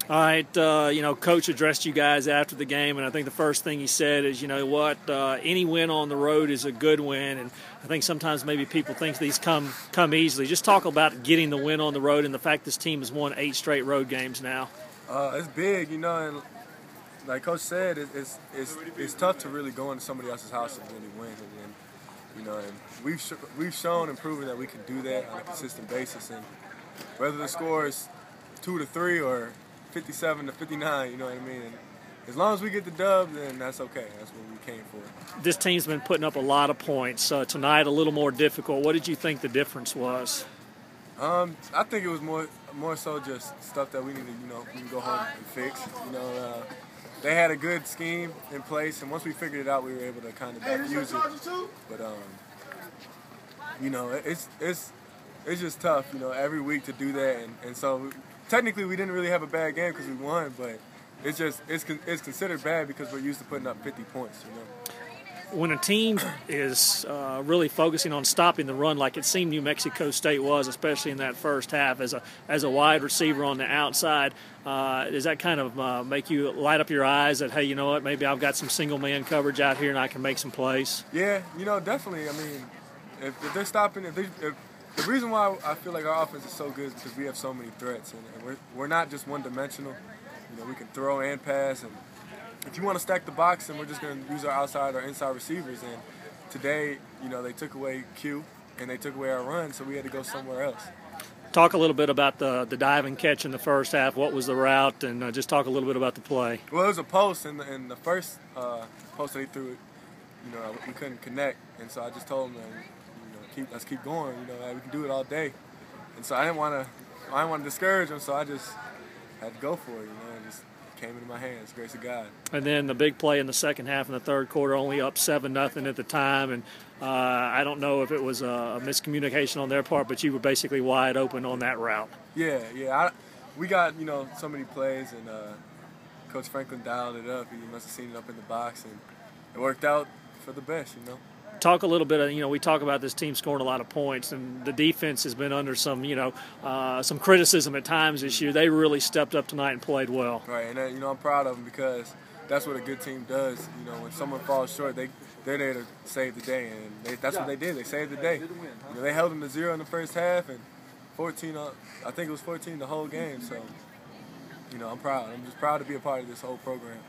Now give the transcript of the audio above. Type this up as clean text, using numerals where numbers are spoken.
All right, Coach addressed you guys after the game, and I think the first thing he said is, you know what, any win on the road is a good win, and I think sometimes maybe people think these come easily. Just talk about getting the win on the road and the fact this team has won 8 straight road games now. It's big, and like Coach said, it's tough to really go into somebody else's house and really win, and we've shown and proven that we can do that on a consistent basis, and whether the score is 2-3 or 57-59, you know what I mean? And as long as we get the dub, then that's okay. That's what we came for. This team's been putting up a lot of points. Tonight, a little more difficult. What did you think the difference was? I think it was more so just stuff that we need to, we can go home and fix. They had a good scheme in place, and once we figured it out, we were able to kind of use it. But it's just tough, every week to do that, and so. Technically, we didn't really have a bad game because we won, but it's considered bad because we're used to putting up 50 points. When a team is really focusing on stopping the run, like it seemed New Mexico State was, especially in that first half, as a wide receiver on the outside, does that kind of make you light up your eyes that, hey, you know what, maybe I've got some single man coverage out here and I can make some plays? Yeah, definitely. I mean, if they're stopping, the reason why I feel like our offense is so good is because we have so many threats, and we're not just one-dimensional. We can throw and pass, and if you want to stack the box, then we're just going to use our outside or inside receivers. And today, they took away Q, and they took away our run, so we had to go somewhere else. Talk a little bit about the dive and catch in the first half. What was the route, and just talk a little bit about the play. Well, it was a post, and the first post that he threw, we couldn't connect, and so I just told him, let's keep going. We can do it all day. And so I didn't want to discourage him, so I just had to go for it. It just came into my hands, grace of God. And then the big play in the second half in the third quarter, only up 7-0 at the time. And I don't know if it was a miscommunication on their part, but you were basically wide open on that route. Yeah. We got so many plays, and Coach Franklin dialed it up. He must have seen it up in the box, and it worked out for the best. Talk a little bit of, we talk about this team scoring a lot of points, and the defense has been under some, some criticism at times this year. They really stepped up tonight and played well. Right, and I'm proud of them because that's what a good team does. When someone falls short, they're there to save the day, and that's what they did. They saved the day. They held them to 0 in the first half, and 14. I think it was 14 the whole game. So, I'm proud. I'm just proud to be a part of this whole program.